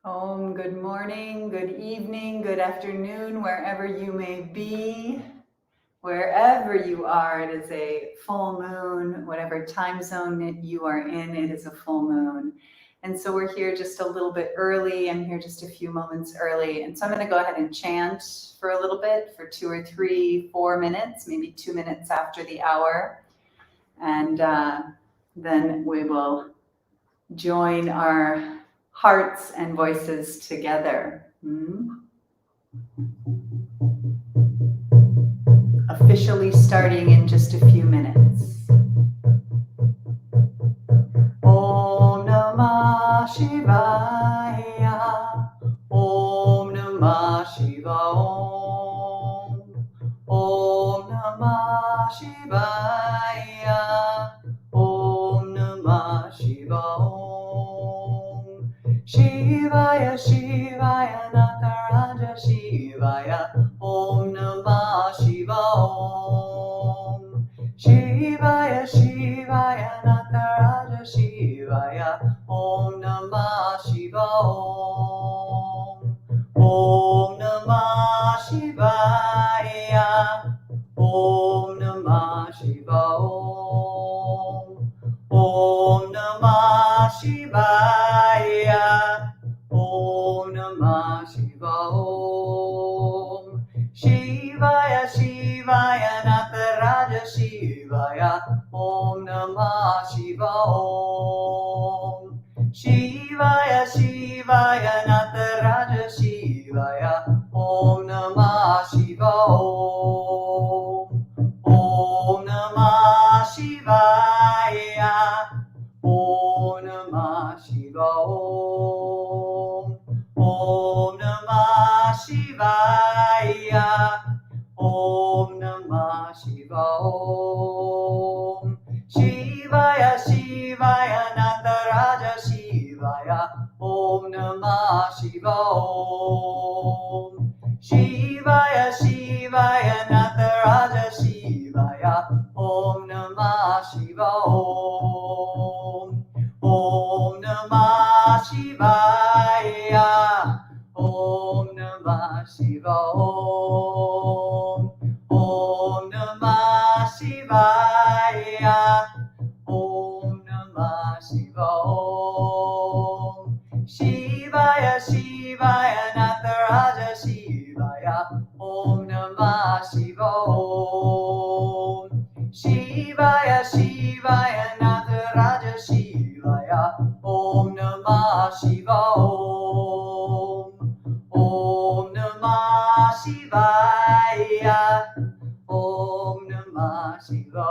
Good morning, good evening, good afternoon, wherever you may be. Wherever you are, it is a full moon. Whatever time zone you are in, it is a full moon. And so we're here just a little bit early. I'm here just a few moments early. And so I'm going to go ahead and chant for a little bit, for 2 or 3, 4 minutes, maybe 2 minutes after the hour. And then we will join our hearts and voices together. Officially starting in just a few minutes. Om Namah Shivaya. Om Namah Shivaya. Om Namah Shivaya. Om Namah Shivaya. Shivaya Shivaya Nataraja Shivaya. Om Namah Shivaya. Shivaya Shivaya Nataraja Shivaya. Om Namah Shivaya. Om Namah Shivaya. Om Namah Shivaya. Om Namah Shivaya. Om Namah Shivaya. Shivaya Shivaya Nataraja Shivaya. Om Namah Shivaya. Shivaya Shivaya Nataraja Shivaya. Om Namah Shivaya. Om Namah Shivaya. Om Namah Shivaya. Om Namah Shivaya. Om Namah Shivaya. Shivaya Shivaya Nataraja Shivaya. Om Namah Shivaya. Shivaya Shivaya Nataraja Shivaya. Om Namah Shivaya. Om Namah Shivaya. Om Namah Shivaya. Om Namah Shivaya. Om Namah Shivaya. Shivaya Shivaya Nataraja Shivaya. Om Namah Shivaya. Shivaya Shivaya Nataraja Shivaya. Om Namah Shivaya. Om Namah Shivaya. Om Namah Shivaya.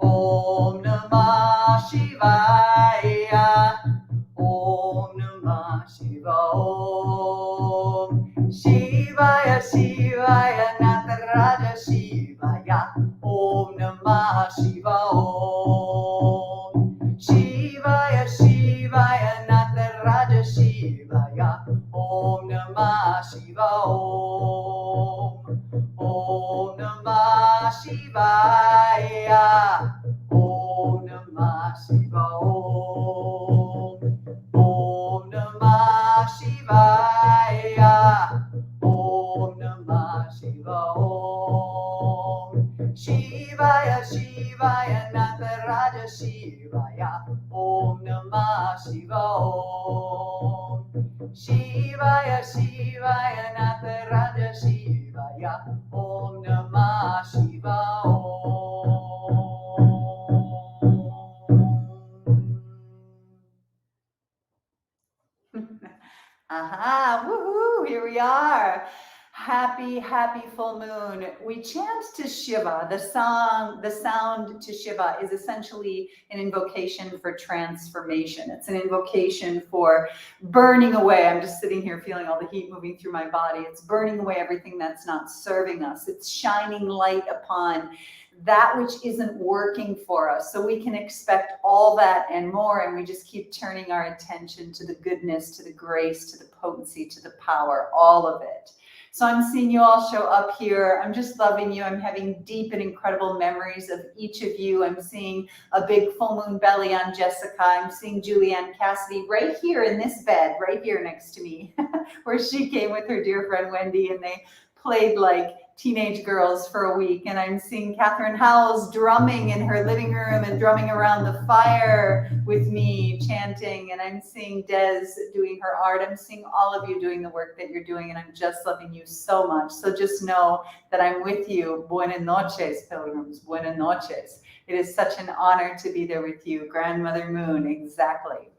Om Namah Shivaya. Om Namah Shivaya. Shivaya Shivaya Nataraja Shivaya. Om Namah Shivaya. Shivaya Shivaya Nataraja Shivaya. Om Namah Shivaya. Om Namah Shivaya. Om Namah Shivaya. Om Namah Shivaya. Om Namah Shivaya. Shivaya Shivaya Nataraja Shivaya. Om Namah Shivaya. Shivaya Shivaya Nataraja Shivaya. Om Namah Shivaya. Aha, woohoo, here we are. Happy, happy full moon. We chant to Shiva. The sound to Shiva is essentially an invocation for transformation. It's an invocation for burning away. I'm just sitting here feeling all the heat moving through my body. It's burning away everything that's not serving us. It's shining light upon that which isn't working for us, so we can expect all that and more, and we just keep turning our attention to the goodness, to the grace, to the potency, to the power, all of it. So I'm seeing you all show up here. I'm just loving you. I'm having deep and incredible memories of each of you. I'm seeing a big full moon belly on Jessica. I'm seeing Julianne Cassidy right here in this bed, right here next to me, where she came with her dear friend Wendy, and they played like teenage girls for a week. And I'm seeing Catherine Howells drumming in her living room and drumming around the fire with me, chanting. And I'm seeing Des doing her art. I'm seeing all of you doing the work that you're doing, and I'm just loving you so much. So just know that I'm with you. Buenas noches, pilgrims. Buenas noches. It is such an honor to be there with you. Grandmother Moon, exactly.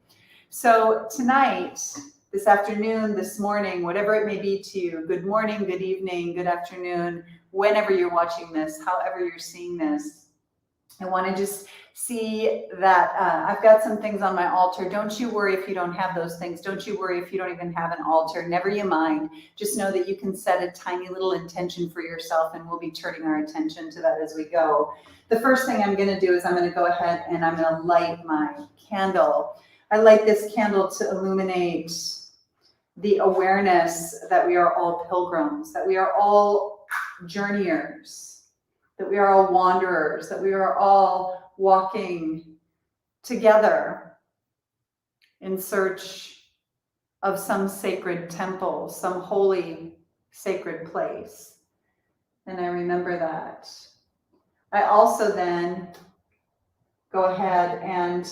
So tonight, this afternoon, this morning, whatever it may be to you, good morning, good evening, good afternoon, whenever you're watching this, however you're seeing this, I want to just see that I've got some things on my altar. Don't you worry if you don't have those things. Don't you worry if you don't even have an altar. Never you mind. Just know that you can set a tiny little intention for yourself, and we'll be turning our attention to that as we go. The first thing I'm going to do is I'm going to go ahead and I'm going to light my candle. I light this candle to illuminate the awareness that we are all pilgrims, that we are all journeyers, that we are all wanderers, that we are all walking together in search of some sacred temple, some holy sacred place. And I remember that. I also then go ahead and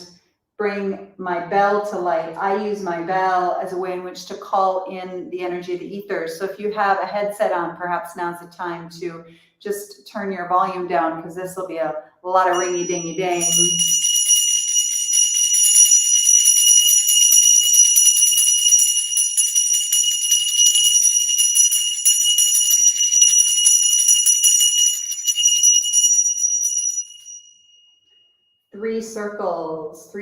bring my bell to light. I use my bell as a way in which to call in the energy of the ethers. So if you have a headset on, perhaps now's the time to just turn your volume down, because this will be a lot of ringy dingy ding. Three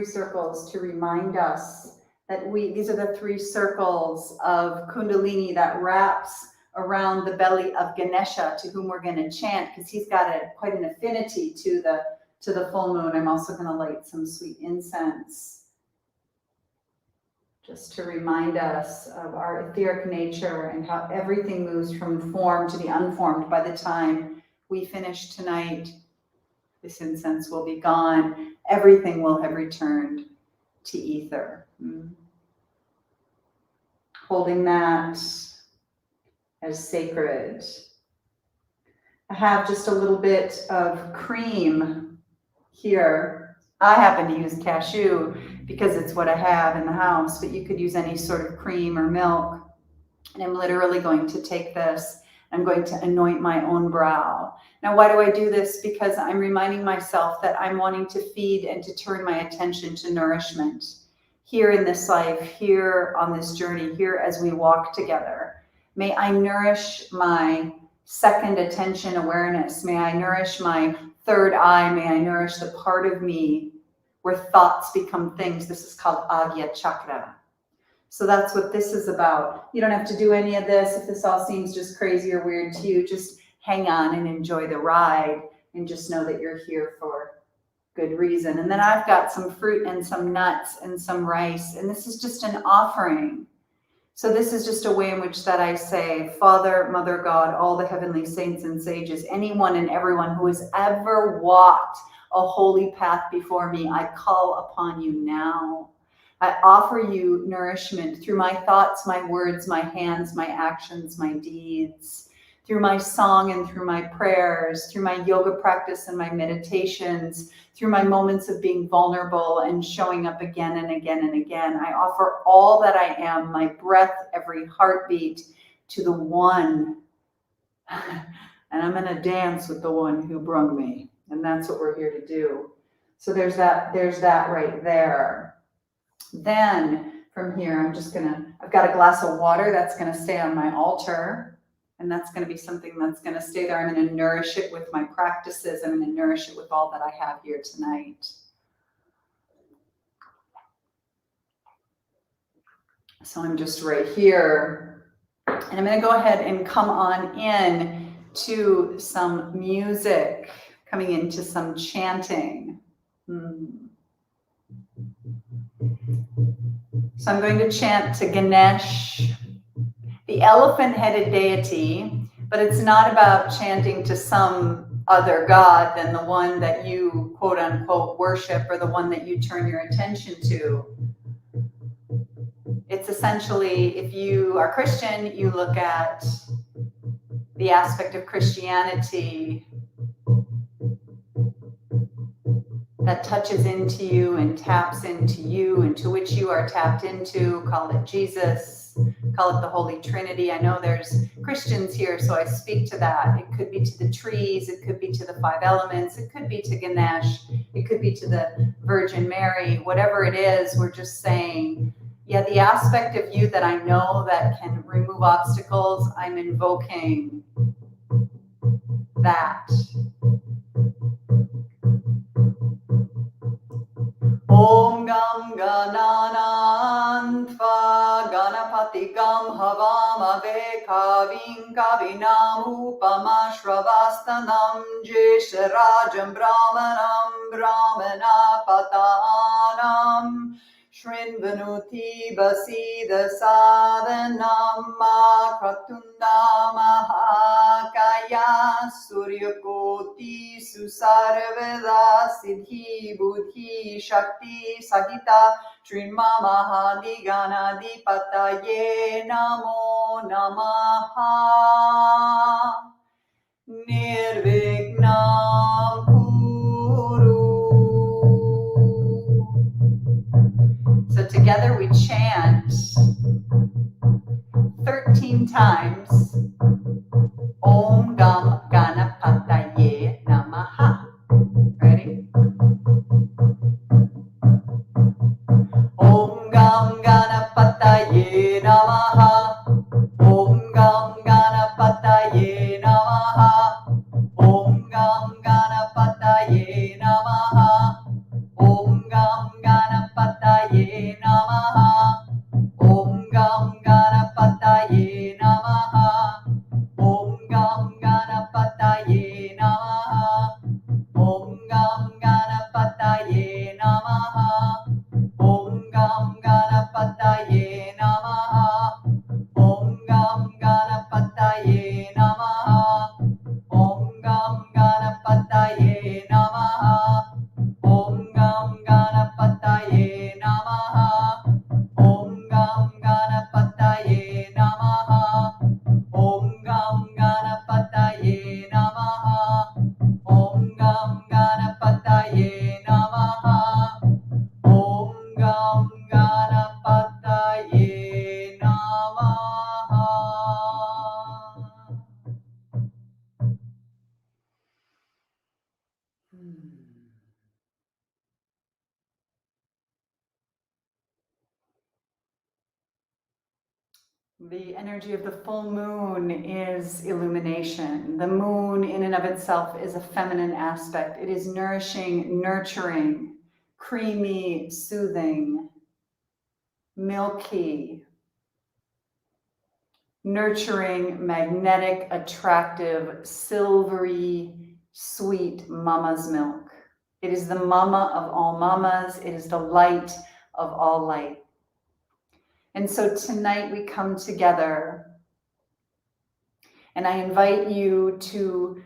circles to remind us that these are the three circles of Kundalini that wraps around the belly of Ganesha, to whom we're going to chant, because he's got quite an affinity to the full moon. I'm also going to light some sweet incense, just to remind us of our etheric nature and how everything moves from form to the unformed. By the time we finish tonight, this incense will be gone. Everything will have returned to ether. Holding that as sacred. I have just a little bit of cream here. I happen to use cashew because it's what I have in the house, but you could use any sort of cream or milk. And I'm literally going to take this. I'm going to anoint my own brow. Now, why do I do this? Because I'm reminding myself that I'm wanting to feed and to turn my attention to nourishment here in this life, here on this journey, here as we walk together. May I nourish my second attention awareness. May I nourish my third eye. May I nourish the part of me where thoughts become things. This is called Agya Chakra. So that's what this is about. You don't have to do any of this. If this all seems just crazy or weird to you, just hang on and enjoy the ride, and just know that you're here for good reason. And then I've got some fruit and some nuts and some rice, and this is just an offering. So this is just a way in which that I say, Father, Mother God, all the heavenly saints and sages, anyone and everyone who has ever walked a holy path before me, I call upon you now. I offer you nourishment through my thoughts, my words, my hands, my actions, my deeds, through my song and through my prayers, through my yoga practice and my meditations, through my moments of being vulnerable and showing up again and again and again. I offer all that I am, my breath, every heartbeat, to the one. And I'm going to dance with the one who brung me. And that's what we're here to do. So there's that right there. Then from here, I've got a glass of water that's going to stay on my altar. And that's going to be something that's going to stay there. I'm going to nourish it with my practices. I'm going to nourish it with all that I have here tonight. So I'm just right here. And I'm going to go ahead and come on in to some music, coming into some chanting. So I'm going to chant to Ganesh, the the elephant-headed deity, but it's not about chanting to some other god than the one that you quote unquote worship or the one that you turn your attention to. It's essentially, if you are Christian, you look at the aspect of Christianity that touches into you and taps into you, into which you are tapped into. Call it Jesus, call it the Holy Trinity. I know there's Christians here, so I speak to that. It could be to the trees, it could be to the 5 elements, it could be to Ganesh, it could be to the Virgin Mary. Whatever it is, we're just saying, yeah, the aspect of you that I know that can remove obstacles, I'm invoking that. Om Gam Gananantva Ganapati Gam Havam Ave Kavim Kavinam Upama Shravasthanam Jesharajam Brahmanam Brahmana Patanam Shrinvanuti Basida Sadhanam Makratunda Mahakaya Suryakoti Susarveda Siddhi Buddhi Shakti Sahita Trinma Mahadigana Dipataye Namo Namaha Nirvignam Kuru. So together we chant 13 times Om Gam Ganapataye Namaha. Ready? Om Gam Ganapataye Namaha. Om Gam Ganapataye Namaha. Om Gam Ganapataye Namaha. Om Gam Ganapataye Namaha. Om Gam Ganapataye Namaha. Om Gam Ganapataye Namaha. Om Gam Ganapataye Namaha. Om Gam Ganapataye Namaha. Om Gam Ganapataye Namaha. Om Gam Ganapataye Namaha. Om Gam Ganapataye Namaha. Om Gam Ganapataye Namaha. Om Gam Ganapataye Namaha. Om Gam Ganapataye Namaha. Om Gam Ganapataye Namaha. The energy of the full moon is illumination. The moon in and of itself is a feminine aspect. It is nourishing, nurturing, creamy, soothing, milky, nurturing, magnetic, attractive, silvery, sweet mama's milk. It is the mama of all mamas. It is the light of all light. And so tonight we come together and I invite you to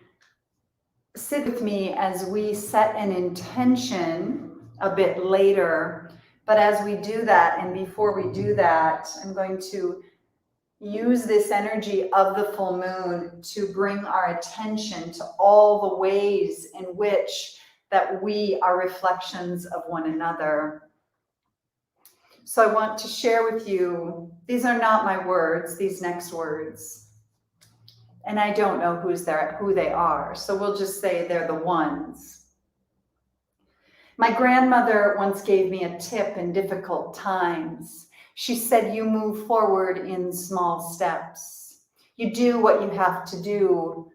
sit with me as we set an intention a bit later. But as we do that, and before we do that, I'm going to use this energy of the full moon to bring our attention to all the ways in which that we are reflections of one another. So I want to share with you, these are not my words, these next words. And I don't know who they are, so we'll just say they're the ones. My grandmother once gave me a tip in difficult times. She said, you move forward in small steps. You do what you have to do,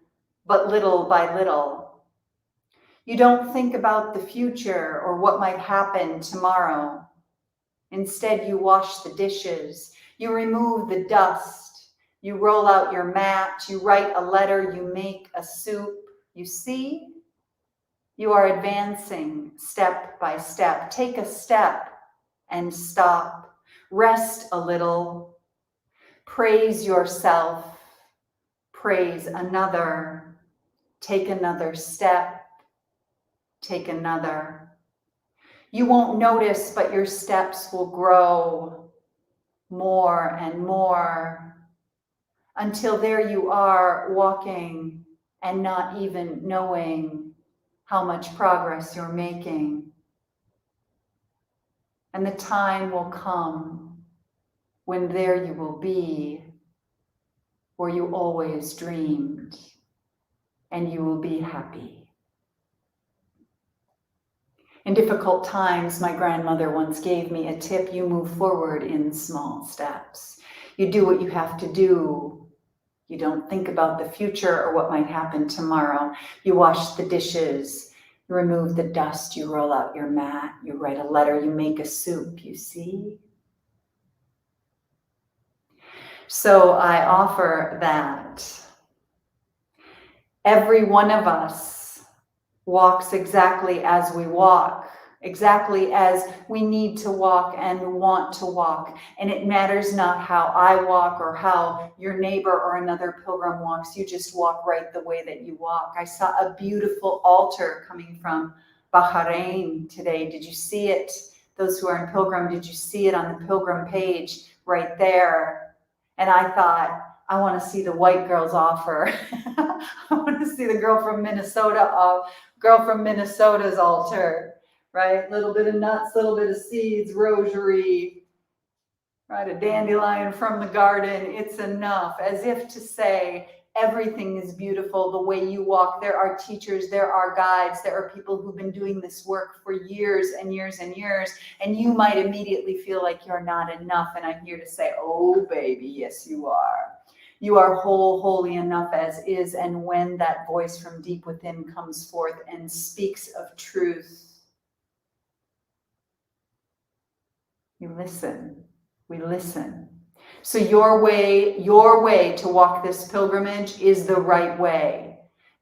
but little by little. You don't think about the future or what might happen tomorrow. Instead, you wash the dishes, you remove the dust, you roll out your mat, you write a letter, you make a soup. You see, you are advancing step by step. Take a step and stop. Rest a little. Praise yourself. Praise another. Take another step. Take another. You won't notice, but your steps will grow more and more until there you are walking and not even knowing how much progress you're making. And the time will come when there you will be where you always dreamed, and you will be happy. In difficult times, my grandmother once gave me a tip: you move forward in small steps. You do what you have to do. You don't think about the future or what might happen tomorrow. You wash the dishes, you remove the dust, you roll out your mat, you write a letter, you make a soup, you see? So I offer that. Every one of us walks exactly as we walk, exactly as we need to walk and want to walk. And it matters not how I walk or how your neighbor or another pilgrim walks. You just walk right the way that you walk. I saw a beautiful altar coming from Bahrain today. Did you see it? Those who are in pilgrim, did you see it on the pilgrim page right there? And I thought, I want to see the white girls offer. I want to see the girl from Minnesota's altar, right? Little bit of nuts, little bit of seeds, rosary, right? A dandelion from the garden. It's enough, as if to say, everything is beautiful the way you walk. There are teachers, there are guides, there are people who've been doing this work for years and years and years, and you might immediately feel like you're not enough. And I'm here to say, oh baby, yes you are. You are whole, holy enough as is. And when that voice from deep within comes forth and speaks of truth, you listen. We listen. So your way to walk this pilgrimage is the right way.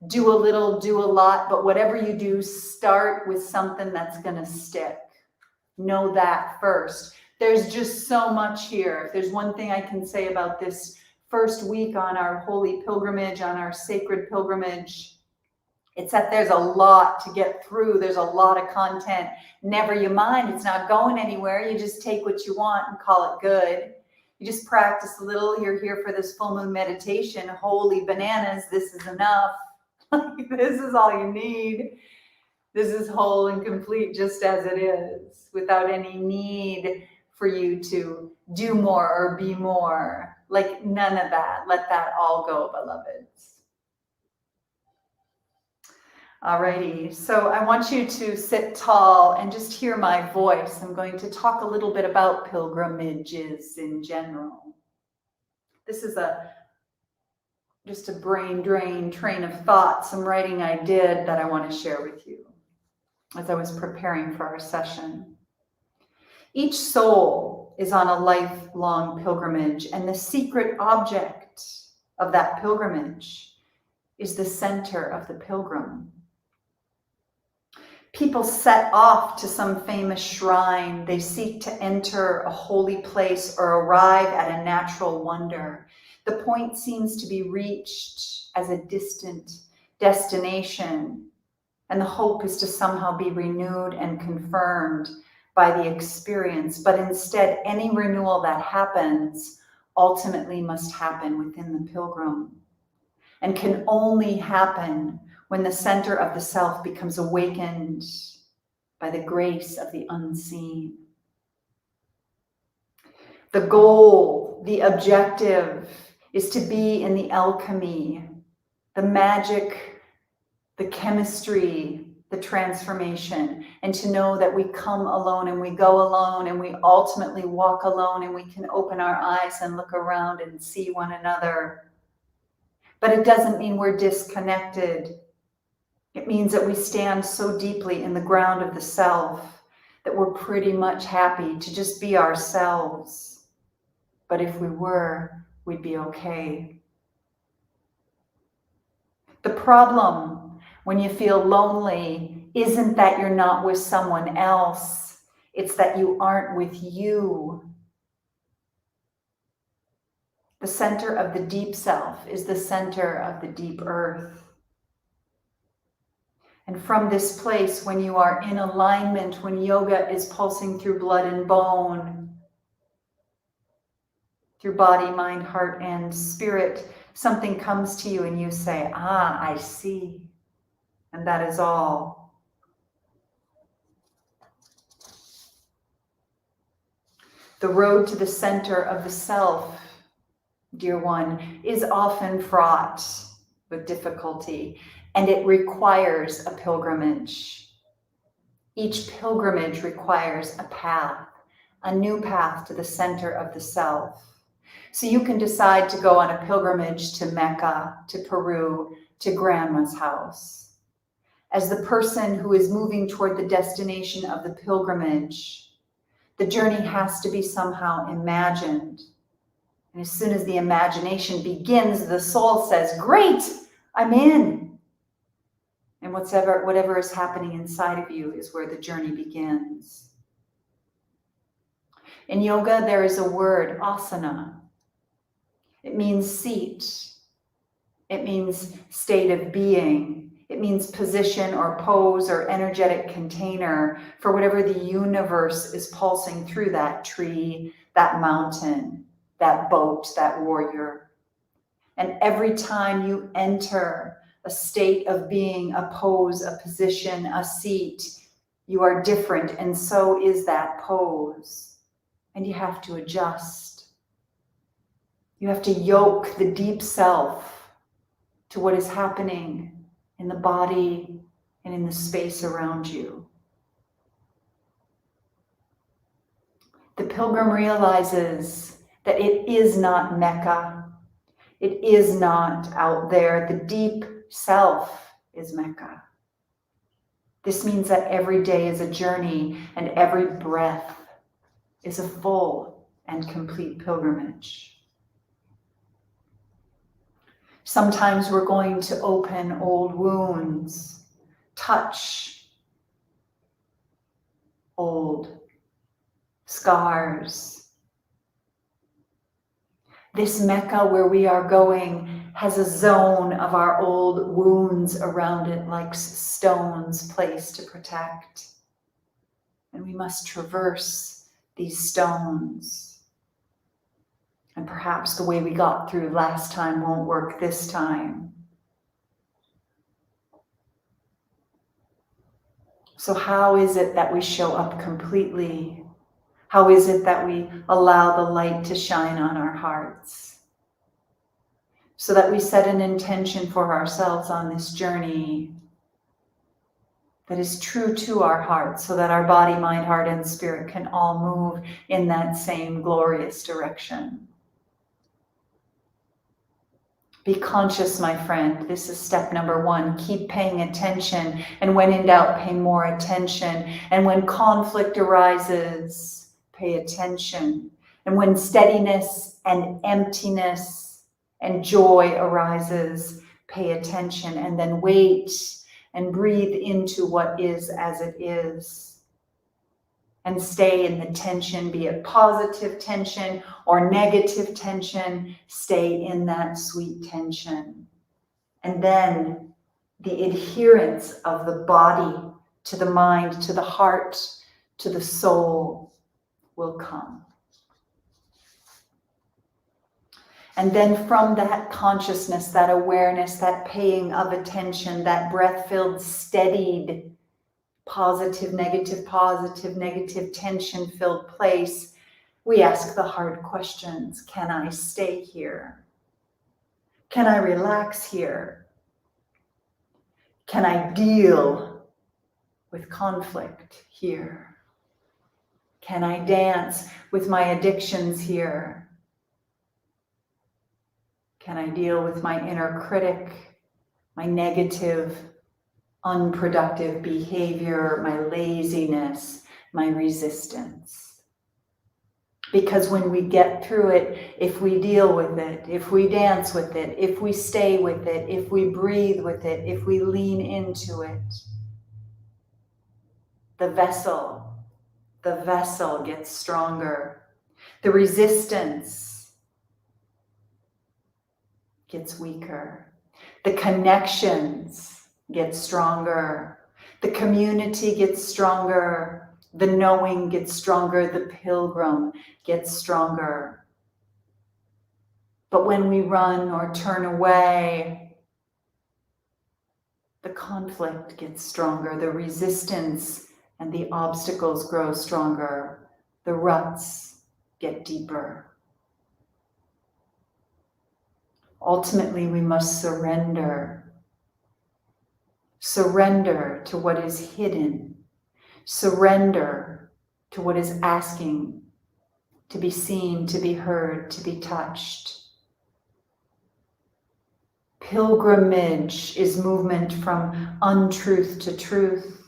Do a little, do a lot, but whatever you do, start with something that's going to stick. Know that first. There's just so much here. If there's one thing I can say about this first week on our holy pilgrimage, on our sacred pilgrimage, it's that there's a lot to get through. There's a lot of content. Never you mind. It's not going anywhere. You just take what you want and call it good. You just practice a little. You're here for this full moon meditation. Holy bananas. This is enough. This is all you need. This is whole and complete just as it is, without any need for you to do more or be more. Like none of that. Let that all go, beloveds. Alrighty, so I want you to sit tall and just hear my voice. I'm going to talk a little bit about pilgrimages in general. This is just a brain drain train of thought, some writing I did that I want to share with you as I was preparing for our session. Each soul is on a lifelong pilgrimage, and the secret object of that pilgrimage is the center of the pilgrim. People set off to some famous shrine. They seek to enter a holy place or arrive at a natural wonder. The point seems to be reached as a distant destination, and the hope is to somehow be renewed and confirmed by the experience. But instead, any renewal that happens ultimately must happen within the pilgrim, and can only happen when the center of the self becomes awakened by the grace of the unseen. The goal, the objective, is to be in the alchemy, the magic, the chemistry, the transformation, and to know that we come alone and we go alone and we ultimately walk alone, and we can open our eyes and look around and see one another. But it doesn't mean we're disconnected. It means that we stand so deeply in the ground of the self that we're pretty much happy to just be ourselves. But if we were, we'd be okay. The problem when you feel lonely isn't that you're not with someone else. It's that you aren't with you. The center of the deep self is the center of the deep earth. And from this place, when you are in alignment, when yoga is pulsing through blood and bone, through body, mind, heart, and spirit, something comes to you and you say, I see. And that is all. The road to the center of the self, dear one, is often fraught with difficulty, and it requires a pilgrimage. Each pilgrimage requires a path, a new path to the center of the self. So you can decide to go on a pilgrimage to Mecca, to Peru, to Grandma's house. As the person who is moving toward the destination of the pilgrimage, the journey has to be somehow imagined. And as soon as the imagination begins, the soul says, great, I'm in. And whatever is happening inside of you is where the journey begins. In yoga, there is a word, asana. It means seat. It means state of being. It means position or pose or energetic container for whatever the universe is pulsing through that tree, that mountain, that boat, that warrior. And every time you enter a state of being, a pose, a position, a seat, you are different, and so is that pose. And you have to adjust. You have to yoke the deep self to what is happening in the body and in the space around you. The pilgrim realizes that it is not Mecca. It is not out there. The deep self is Mecca. This means that every day is a journey and every breath is a full and complete pilgrimage. Sometimes we're going to open old wounds, touch old scars. This Mecca where we are going has a zone of our old wounds around it, like stones placed to protect. And we must traverse these stones. And perhaps the way we got through last time won't work this time. So how is it that we show up completely? How is it that we allow the light to shine on our hearts? So that we set an intention for ourselves on this journey that is true to our hearts, so that our body, mind, heart, and spirit can all move in that same glorious direction. Be conscious, my friend. This is step number 1. Keep paying attention. And when in doubt, pay more attention. And when conflict arises, pay attention. And when steadiness and emptiness and joy arises, pay attention. And then wait and breathe into what is as it is. And stay in the tension, be it positive tension or negative tension, stay in that sweet tension. And then the adherence of the body to the mind, to the heart, to the soul will come. And then from that consciousness, that awareness, that paying of attention, that breath-filled, steadied, positive, negative, tension-filled place, we ask the hard questions. Can I stay here? Can I relax here? Can I deal with conflict here? Can I dance with my addictions here? Can I deal with my inner critic, my negative, unproductive behavior, my laziness, my resistance? Because when we get through it, if we deal with it, if we dance with it, if we stay with it, if we breathe with it, if we lean into it, the vessel gets stronger. The resistance gets weaker. The connections get stronger. The community gets stronger. The knowing gets stronger. The pilgrim gets stronger. But when we run or turn away, the conflict gets stronger. The resistance and the obstacles grow stronger. The ruts get deeper. Ultimately, we must surrender. Surrender to what is hidden. Surrender to what is asking to be seen, to be heard, to be touched. Pilgrimage is movement from untruth to truth,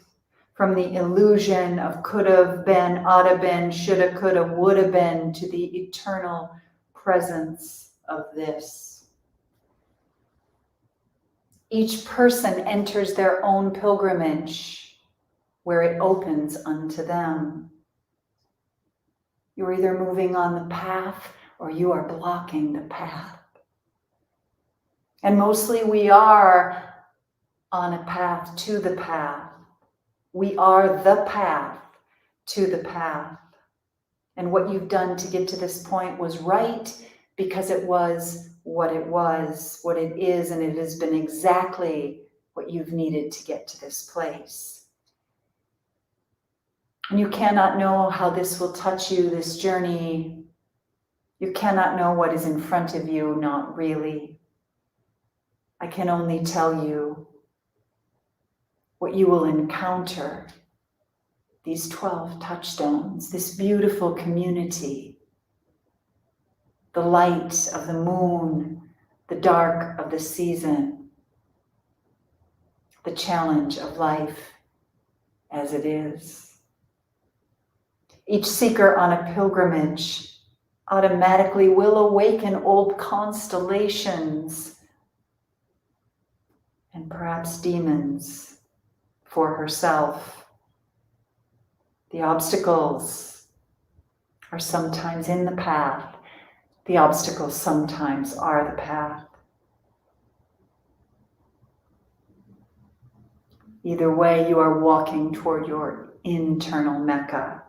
from the illusion of could have been, ought have been, shoulda, coulda, would have been, to the eternal presence of this. Each person enters their own pilgrimage where it opens unto them. You're either moving on the path or you are blocking the path. And mostly we are on a path to the path. We are the path to the path. And what you've done to get to this point was right because it was what it was, what it is, and it has been exactly what you've needed to get to this place. And you cannot know how this will touch you, this journey. You cannot know what is in front of you, not really. I can only tell you what you will encounter. These 12 touchstones, this beautiful community, the light of the moon, the dark of the season, the challenge of life as it is. Each seeker on a pilgrimage automatically will awaken old constellations and perhaps demons for herself. The obstacles are sometimes in the path. The obstacles sometimes are the path. Either way, you are walking toward your internal Mecca.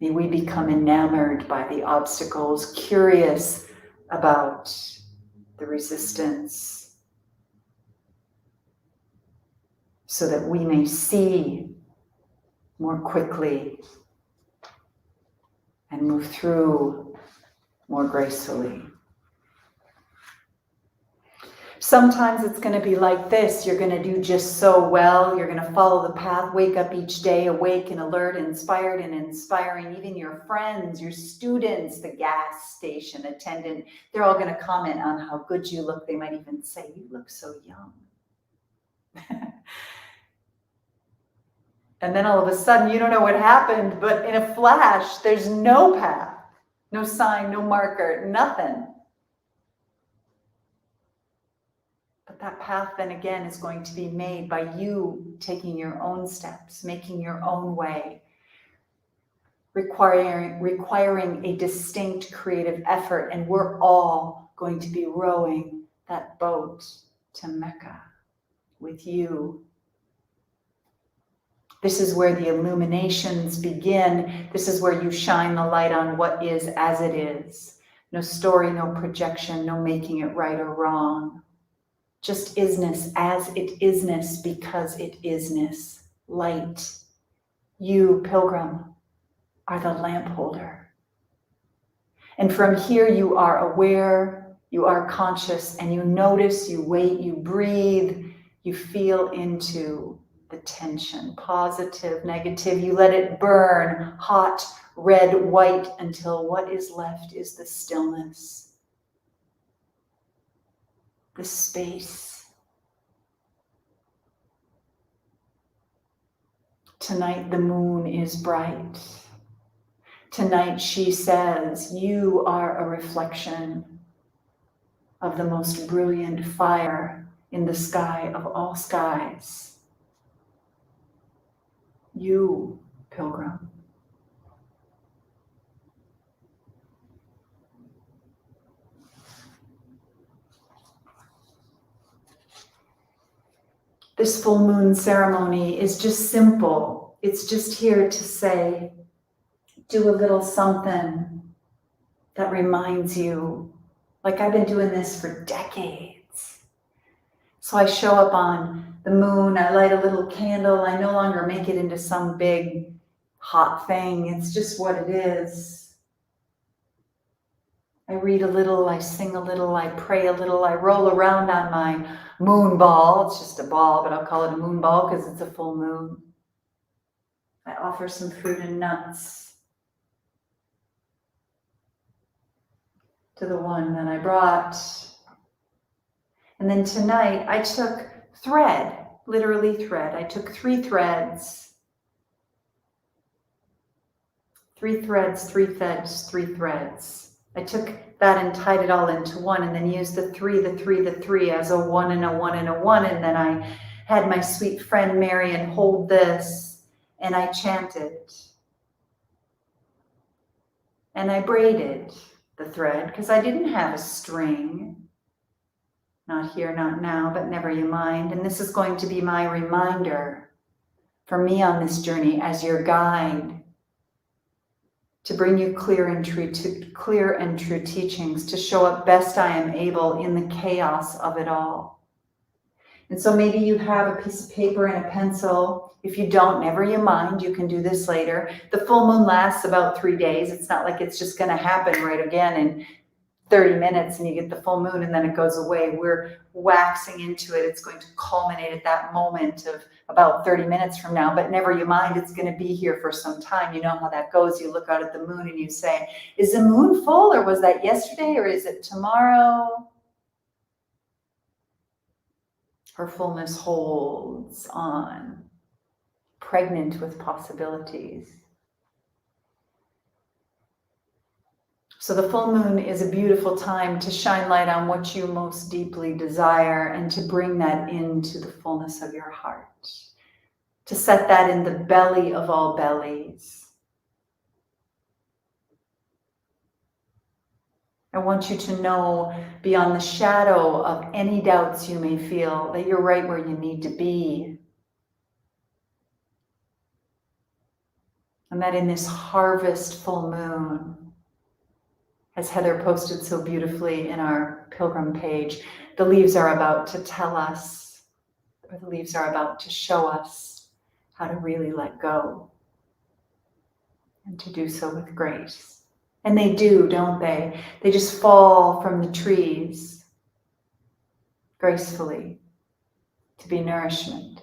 May we become enamored by the obstacles, curious about the resistance, so that we may see more quickly and move through more gracefully. Sometimes it's going to be like this. You're going to do just so well. You're going to follow the path, wake up each day awake and alert, inspired and inspiring. Even your friends, your students, the gas station attendant, they're all going to comment on how good you look. They might even say, you look so young. And then all of a sudden, you don't know what happened, but in a flash, there's no path, no sign, no marker, nothing. But that path then again is going to be made by you taking your own steps, making your own way, requiring a distinct creative effort. And we're all going to be rowing that boat to Mecca with you. This is where the illuminations begin. This is where you shine the light on what is as it is. No story, no projection, no making it right or wrong. Just isness as it isness because it isness. Light. You, pilgrim, are the lamp holder. And from here you are aware, you are conscious, and you notice, you wait, you breathe, you feel into the tension, positive, negative. You let it burn, hot, red, white, until what is left is the stillness, the space. Tonight the moon is bright. Tonight she says, you are a reflection of the most brilliant fire in the sky of all skies. You, pilgrim. This full moon ceremony is just simple. It's just here to say, do a little something that reminds you, like I've been doing this for decades. So I show up on the moon, I light a little candle, I no longer make it into some big hot thing. It's just what it is. I read a little, I sing a little, I pray a little, I roll around on my moon ball. It's just a ball, but I'll call it a moon ball because it's a full moon. I offer some fruit and nuts to the one that I brought. And then tonight I took thread, literally thread. I took 3 threads. 3 threads, 3 threads, 3 threads. I took that and tied it all into one, and then used the 3, the 3, the 3 as a 1 and a 1 and a 1. And then I had my sweet friend Marion hold this, and I chanted. And I braided the thread because I didn't have a string. Not here, not now, but never you mind. And this is going to be my reminder for me on this journey as your guide, to bring you clear and true teachings, to show up best I am able in the chaos of it all. And so maybe you have a piece of paper and a pencil. If you don't, never you mind, you can do this later. The full moon lasts about 3 days. It's not like it's just going to happen right again in 30 minutes and you get the full moon and then it goes away. We're waxing into it. It's going to culminate at that moment of about 30 minutes from now, but never you mind, it's going to be here for some time. You know how that goes. You look out at the moon and you say, is the moon full, or was that yesterday, or is it tomorrow? Her fullness holds on, pregnant with possibilities. So the full moon is a beautiful time to shine light on what you most deeply desire and to bring that into the fullness of your heart, to set that in the belly of all bellies. I want you to know, beyond the shadow of any doubts you may feel, that you're right where you need to be. And that in this harvest full moon, as Heather posted so beautifully in our pilgrim page, the leaves are about to tell us, or the leaves are about to show us how to really let go and to do so with grace. And they do, don't they? They just fall from the trees gracefully to be nourishment.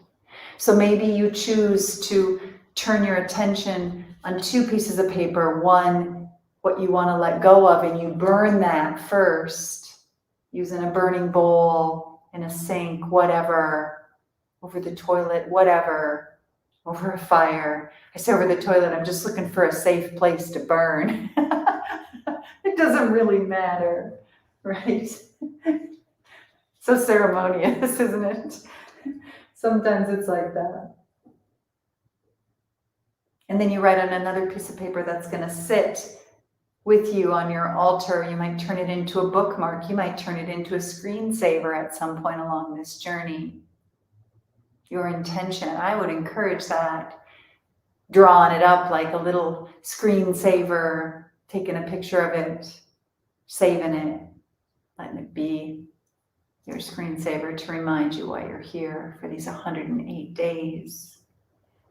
So maybe you choose to turn your attention on 2 pieces of paper, one what you want to let go of, and you burn that first using a burning bowl, in a sink, whatever, over the toilet, whatever, over a fire. I say over the toilet, I'm just looking for a safe place to burn. It doesn't really matter, right? So ceremonious, isn't it? Sometimes it's like that. And then you write on another piece of paper that's going to sit with you on your altar. You might turn it into a bookmark. You might turn it into a screensaver at some point along this journey. Your intention, I would encourage that. Drawing it up like a little screensaver, taking a picture of it, saving it, letting it be your screensaver to remind you why you're here for these 108 days.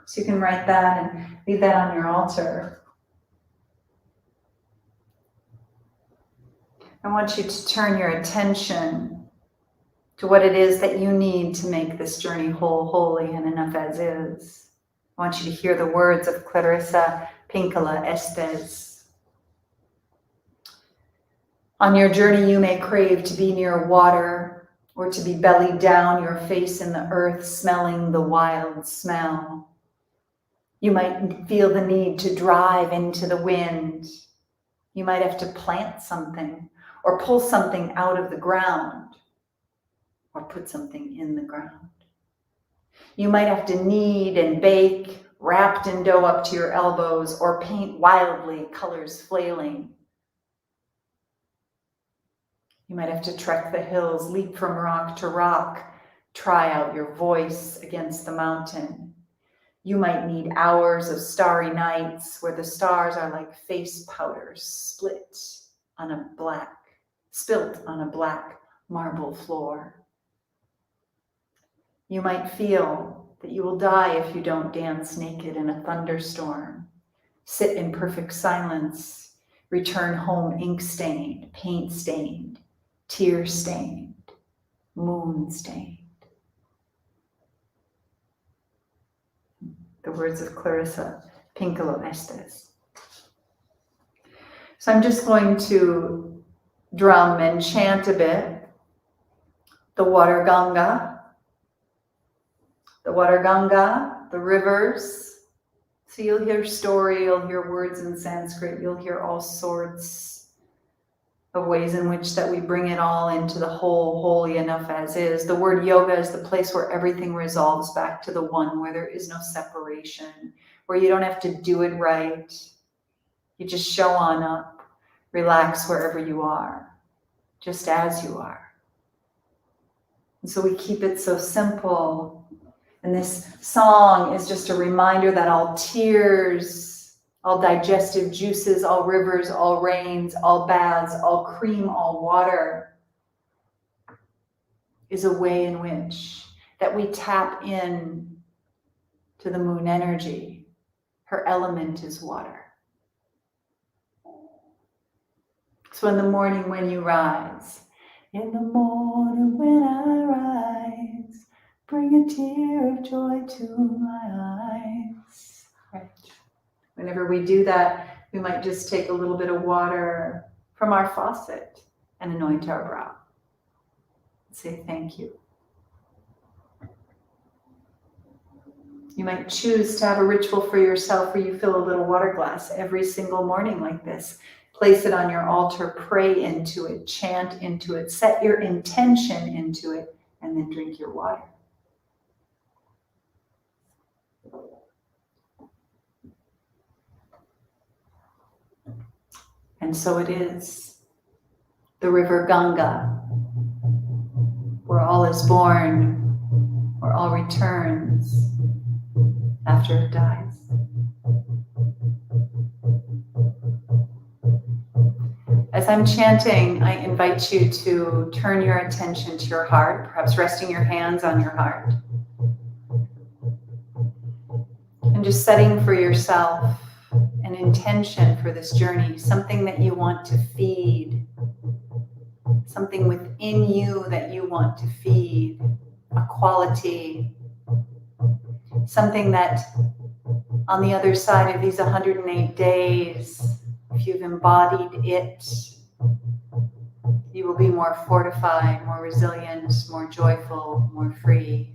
So you can write that and leave that on your altar. I want you to turn your attention to what it is that you need to make this journey whole, holy, and enough as is. I want you to hear the words of Clarissa Pinkola Estes. On your journey, you may crave to be near water, or to be belly down, your face in the earth, smelling the wild smell. You might feel the need to drive into the wind. You might have to plant something, or pull something out of the ground, or put something in the ground. You might have to knead and bake, wrapped in dough up to your elbows, or paint wildly, colors flailing. You might have to trek the hills, leap from rock to rock, try out your voice against the mountain. You might need hours of starry nights where the stars are like face powders spilt on a black marble floor. You might feel that you will die if you don't dance naked in a thunderstorm, sit in perfect silence, return home ink-stained, paint-stained, tear-stained, moon-stained. The words of Clarissa Pinkola Estes. So I'm just going to drum and chant a bit. The water Ganga, the rivers. So you'll hear story, you'll hear words in Sanskrit, you'll hear all sorts of ways in which that we bring it all into the whole, holy enough as is. The word yoga is the place where everything resolves back to the one, where there is no separation, where you don't have to do it right. You just show on up, relax wherever you are, just as you are. And so we keep it so simple. And this song is just a reminder that all tears, all digestive juices, all rivers, all rains, all baths, all cream, all water is a way in which that we tap in to the moon energy. Her element is water. So in the morning when you rise, in the morning when I rise, bring a tear of joy to my eyes. Right. Whenever we do that, we might just take a little bit of water from our faucet and anoint our brow. Say thank you. You might choose to have a ritual for yourself where you fill a little water glass every single morning like this. Place it on your altar, pray into it, chant into it, set your intention into it, and then drink your water. And so it is. The river Ganga, where all is born, where all returns after it dies. As I'm chanting, I invite you to turn your attention to your heart, perhaps resting your hands on your heart. And just setting for yourself an intention for this journey, something that you want to feed, something within you that you want to feed, a quality, something that on the other side of these 108 days, if you've embodied it, you will be more fortified, more resilient, more joyful, more free.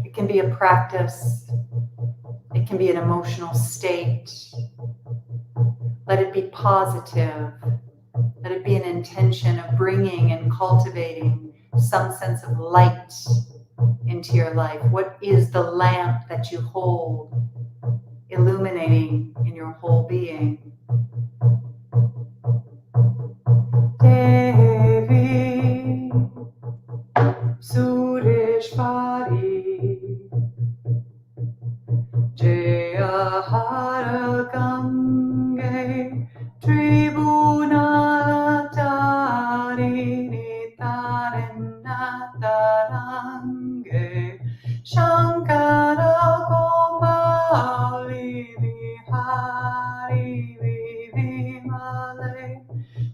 It can be a practice. It can be an emotional state. Let it be positive. Let it be an intention of bringing and cultivating some sense of light into your life. What is the lamp that you hold, illuminating in your whole being? Devi Sureshwari Jayahara Gange Tribunalatarini Tarinatarange Shankara Gopali Vihari Vivimale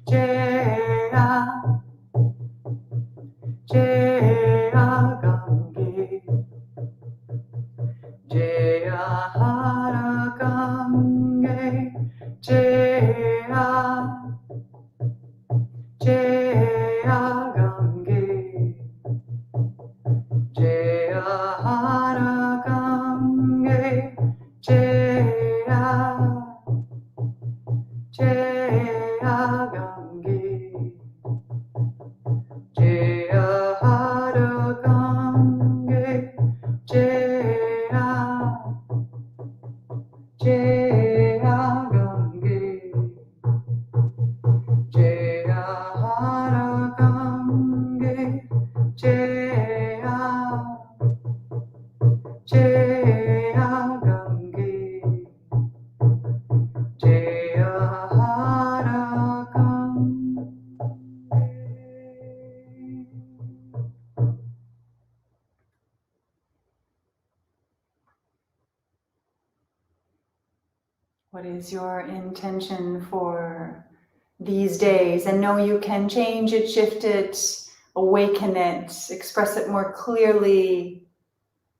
Jaya Jaya Gange Jaya Hara Gange Jaya Jaya Gange Jaya Hara Gange Jaya What is your intention for these days? And know you can change it, shift it, awaken it, express it more clearly.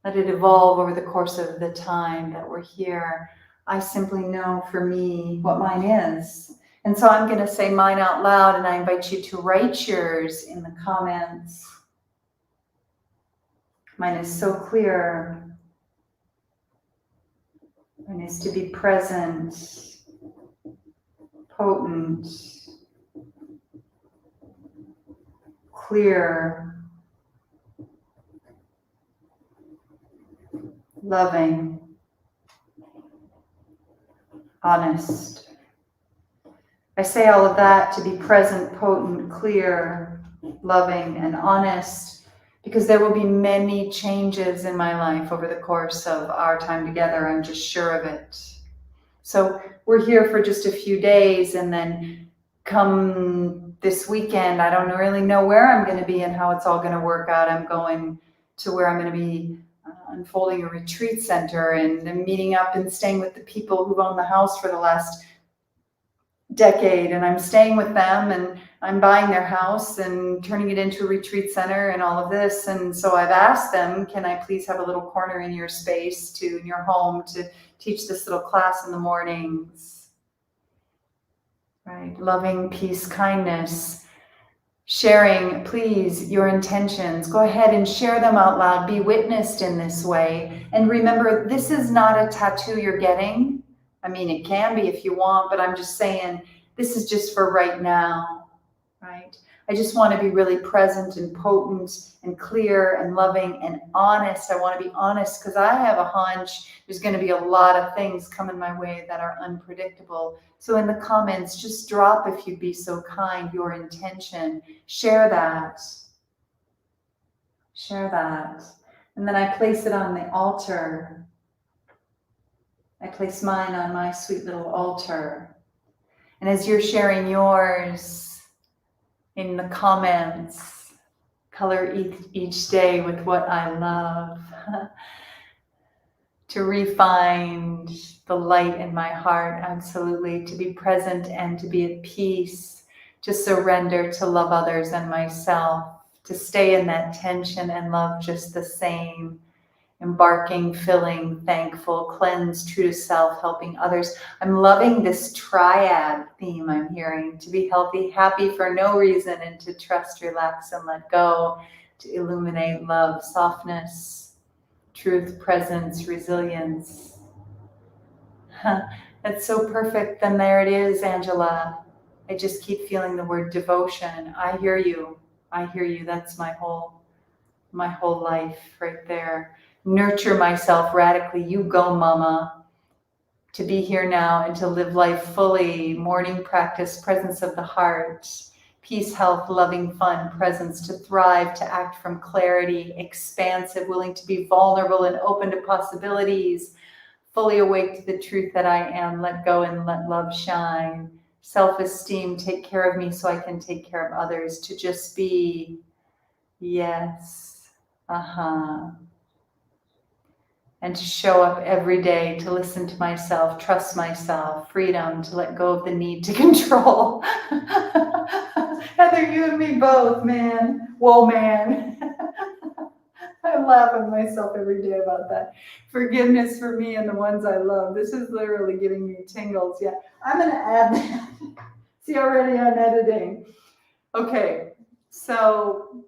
Let it evolve over the course of the time that we're here. I simply know for me what mine is. And so I'm going to say mine out loud, and I invite you to write yours in the comments. Mine is so clear. Mine is to be present, potent, clear, loving, honest. I say all of that to be present, potent, clear, loving, and honest, because there will be many changes in my life over the course of our time together. I'm just sure of it. So we're here for just a few days, and then come this weekend, I don't really know where I'm going to be and how it's all going to work out. I'm going to where I'm going to be unfolding a retreat center and meeting up and staying with the people who've owned the house for the last decade, and I'm staying with them, and I'm buying their house and turning it into a retreat center and all of this. And so I've asked them, can I please have a little corner in your space in your home to teach this little class in the mornings, right? Loving, peace, kindness, sharing, please, your intentions. Go ahead and share them out loud. Be witnessed in this way. And remember, this is not a tattoo you're getting. I mean, it can be if you want, but I'm just saying this is just for right now, right? I just want to be really present and potent and clear and loving and honest. I want to be honest because I have a hunch there's going to be a lot of things coming my way that are unpredictable. So in the comments, just drop, if you'd be so kind, your intention. Share that. Share that. And then I place it on the altar. I place mine on my sweet little altar. And as you're sharing yours in the comments, color each day with what I love. To refine the light in my heart, absolutely. To be present and to be at peace. To surrender, to love others and myself. To stay in that tension and love just the same. Embarking, filling, thankful, cleanse, true to self, helping others. I'm loving this triad theme I'm hearing. To be healthy, happy for no reason, and to trust, relax, and let go. To illuminate love, softness, truth, presence, resilience. That's so perfect. Then there it is, Angela. I just keep feeling the word devotion. I hear you. I hear you. That's my whole life right there. Nurture myself radically. You go, mama. To be here now and to live life fully. Morning practice, presence of the heart. Peace, health, loving, fun, presence. To thrive, to act from clarity. Expansive, willing to be vulnerable and open to possibilities. Fully awake to the truth that I am. Let go and let love shine. Self-esteem, take care of me so I can take care of others. To just be. Yes. And to show up every day, to listen to myself, trust myself, freedom, to let go of the need to control. Heather, you and me both, man. Whoa, man. I laugh at myself every day about that. Forgiveness for me and the ones I love. This is literally giving me tingles. Yeah, I'm going to add that. See, already I'm editing. Okay, so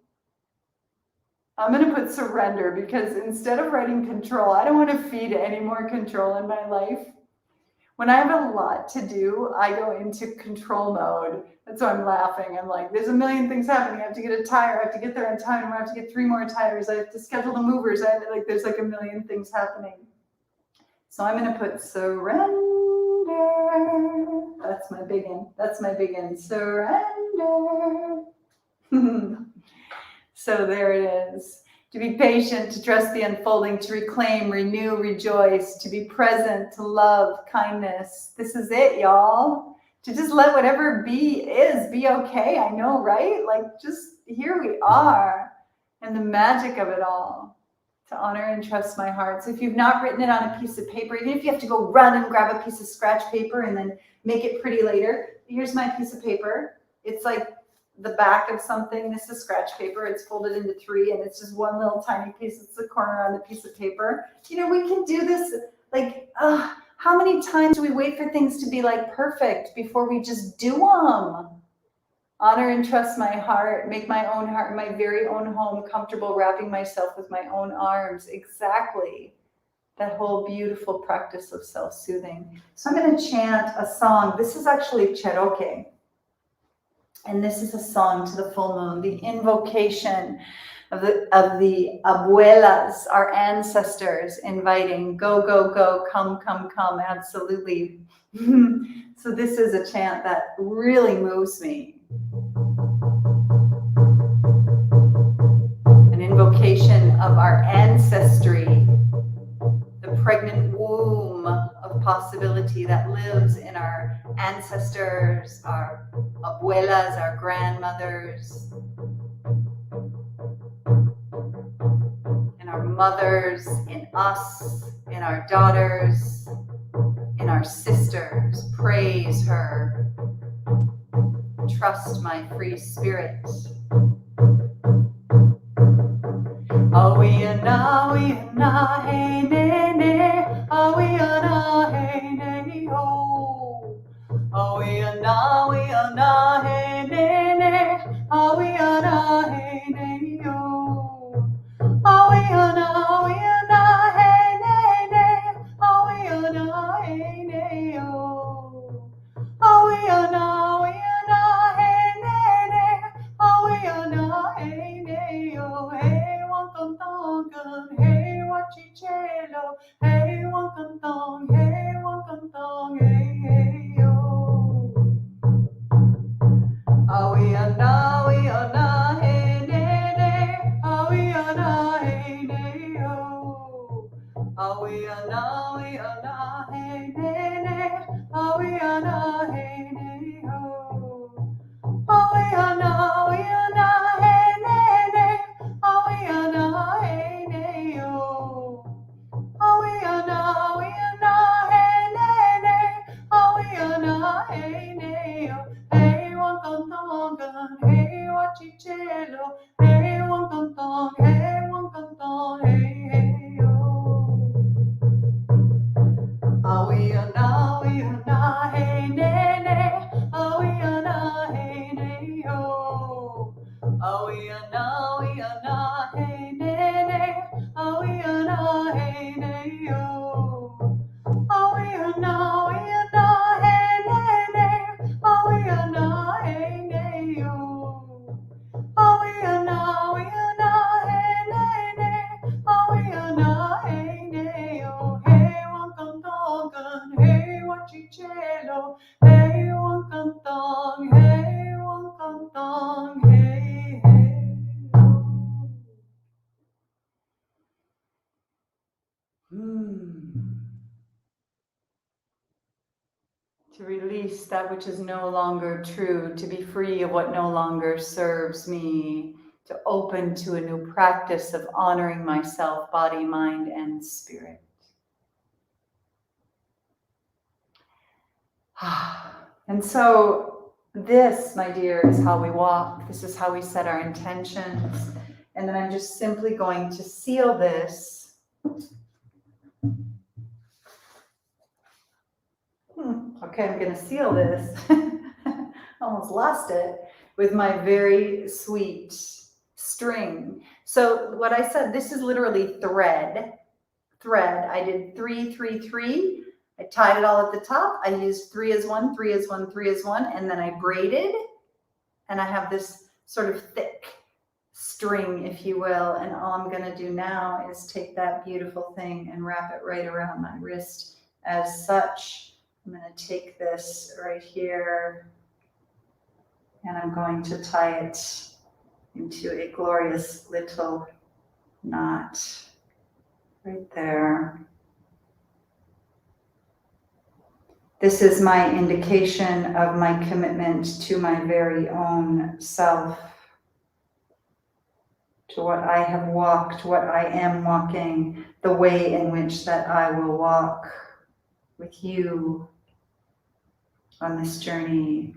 I'm going to put surrender, because instead of writing control, I don't want to feed any more control in my life. When I have a lot to do, I go into control mode. That's why I'm laughing. I'm like, there's a million things happening. I have to get a tire. I have to get there on time. I have to get 3 more tires. I have to schedule the movers. There's like a million things happening. So I'm going to put surrender. That's my big one. That's my big one. Surrender. So there it is. To be patient, to trust the unfolding, to reclaim, renew, rejoice, to be present, to love, kindness. This is it, y'all. To just let whatever be okay. I know, right? Like, just here we are, and the magic of it all. to honor and trust my heart. So if you've not written it on a piece of paper, even if you have to go run and grab a piece of scratch paper and then make it pretty later, here's my piece of paper. It's like the back of something. This is scratch paper. It's folded into 3 and it's just one little tiny piece. It's the corner on the piece of paper. You know, we can do this. Like, how many times do we wait for things to be like perfect before we just do them? Honor and trust my heart, make my own heart, my very own home comfortable, wrapping myself with my own arms. Exactly. That whole beautiful practice of self-soothing. So I'm going to chant a song. This is actually Cherokee. And this is a song to the full moon, the invocation of the abuelas, our ancestors, inviting, go, go, go, come, come, come, absolutely. So this is a chant that really moves me. An invocation of our ancestry, the pregnant womb of possibility that lives in our ancestors, our abuelas, our grandmothers, in our mothers, in us, in our daughters, in our sisters. Praise her. Trust my free spirit. Awiana, wiana, hey, ne, ne. Awiana, hey, ne, ho. Awiana, wiana, hey, ne, ne. Awiana, hey, ne, ho. Awiana, wiana, hey, ne, ne. Awiana, hey, ne, ho. Awiana, wiana, hey, ne, ne. Awiana, hey, ne, ho. Hey, wankantongan, hey, wachichelo. Hey, wankantong, hey, wankantong, hey, hey, yo. Awiana, wiana, hey, ne, ne. Awiana, hey, ne, yo. Awiana, wiana, hey, ne, ne. Awiana, hey, ne, yo. Awiana, wiana, hey, ne, ne. Awiana, hey, ne, yo. Awiana, wiana, hey, ne, ne. Awiana, hey, ne, yo. Hey, wankantongan, hey, wachichelo. Hey, wankantong, hey, wankantong, hey, hey, yo. Awiana, wiana, hey, ne, ne. Awiana, hey, ne, yo. Awiana, wiana, hey, ne, ne. Awiana, hey, ne, yo. Awiana, wiana, hey, ne, ne. Awiana, hey, ne, yo. Awiana, wiana, hey, ne, ne. Awiana, hey, ne, yo. Hey, wankantongan, hey, wachichelo. Hey, wankantong, hey, wankantong, hey, hey, To release that which is no longer true, to be free of what no longer serves me, to open to a new practice of honoring myself, body, mind, and spirit. And so this, my dear, is how we walk. This is how we set our intentions. And then I'm just simply going to seal this. Okay, I'm going to seal this. Almost lost it with my very sweet string. So what I said, this is literally thread. I did 3, 3, 3. I tied it all at the top. I used 3 as 1, 3 as 1, 3 as 1, and then I braided. And I have this sort of thick string, if you will. And all I'm going to do now is take that beautiful thing and wrap it right around my wrist as such. I'm going to take this right here and I'm going to tie it into a glorious little knot right there. This is my indication of my commitment to my very own self. to what I have walked, what I am walking, the way in which that I will walk with you on this journey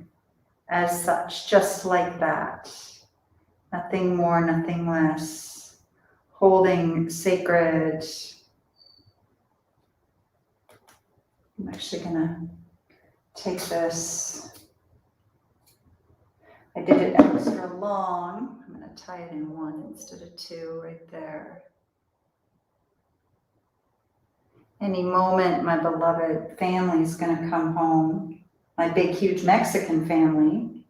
as such, just like that. Nothing more, nothing less. Holding sacred. I'm actually gonna take this. I did it extra long. I'm gonna tie it in one instead of two right there. Any moment, my beloved family is gonna come home. My big, huge Mexican family.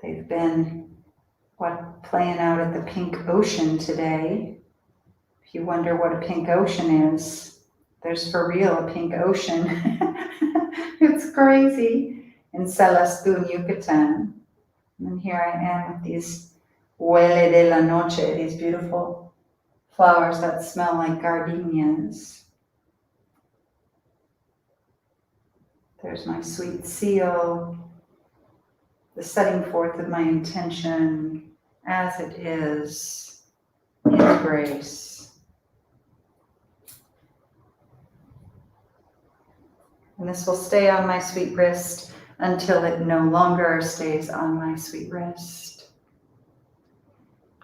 They've been, playing out at the pink ocean today. If you wonder what a pink ocean is, there's for real a pink ocean. It's crazy. In Celestún, Yucatan. And here I am with these huele de la noche, these beautiful flowers that smell like gardenias. There's my sweet seal, the setting forth of my intention as it is in grace. And this will stay on my sweet wrist until it no longer stays on my sweet wrist.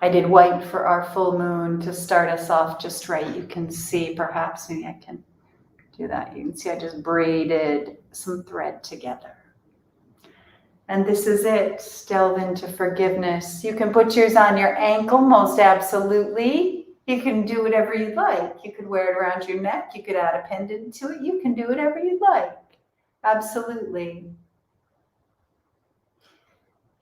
I did white for our full moon to start us off just right. You can see, perhaps, maybe I can do that. You can see I just braided some thread together. And this is it. Delve into forgiveness. You can put yours on your ankle, most absolutely. You can do whatever you like. You could wear it around your neck. You could add a pendant to it. You can do whatever you like. Absolutely.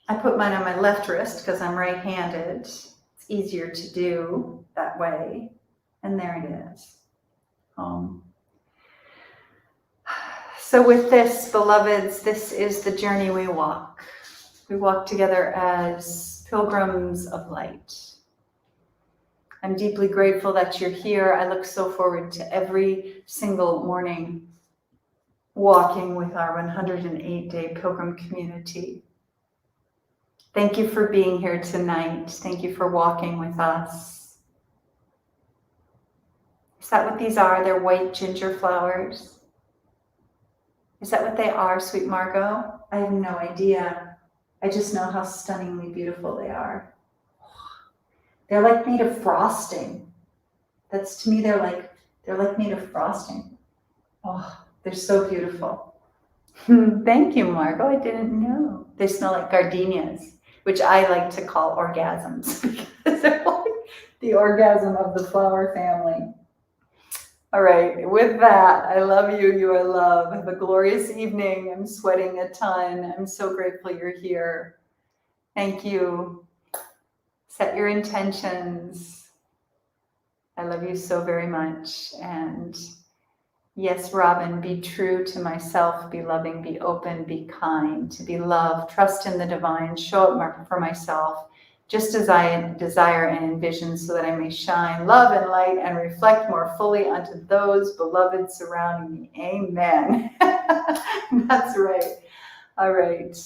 I put mine on my left wrist because I'm right-handed. It's easier to do that way. And there it is. So with this, beloveds, this is the journey we walk. We walk together as pilgrims of light. I'm deeply grateful that you're here. I look so forward to every single morning walking with our 108-day pilgrim community. Thank you for being here tonight. Thank you for walking with us. Is that what these are? They're white ginger flowers. Is that what they are, sweet Margot? I have no idea. I just know how stunningly beautiful they are. They're like made of frosting. That's, to me, they're like made of frosting. Oh, they're so beautiful. Thank you, Margot. I didn't know. They smell like gardenias, which I like to call orgasms because they're like the orgasm of the flower family. All right, with that, I love you. You are love. Have a glorious evening. I'm sweating a ton. I'm so grateful you're here. Thank you. Set your intentions. I love you so very much. And yes, Robin, be true to myself, be loving, be open, be kind, to be loved, trust in the divine, show up for myself, just as I desire and envision, so that I may shine love and light and reflect more fully unto those beloved surrounding me. Amen. That's right. All right.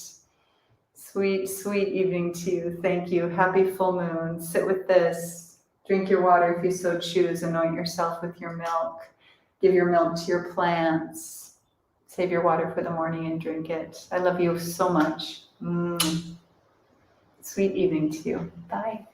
Sweet, sweet evening to you. Thank you. Happy full moon. Sit with this. Drink your water if you so choose. Anoint yourself with your milk. Give your milk to your plants. Save your water for the morning and drink it. I love you so much. Sweet evening to you. Bye.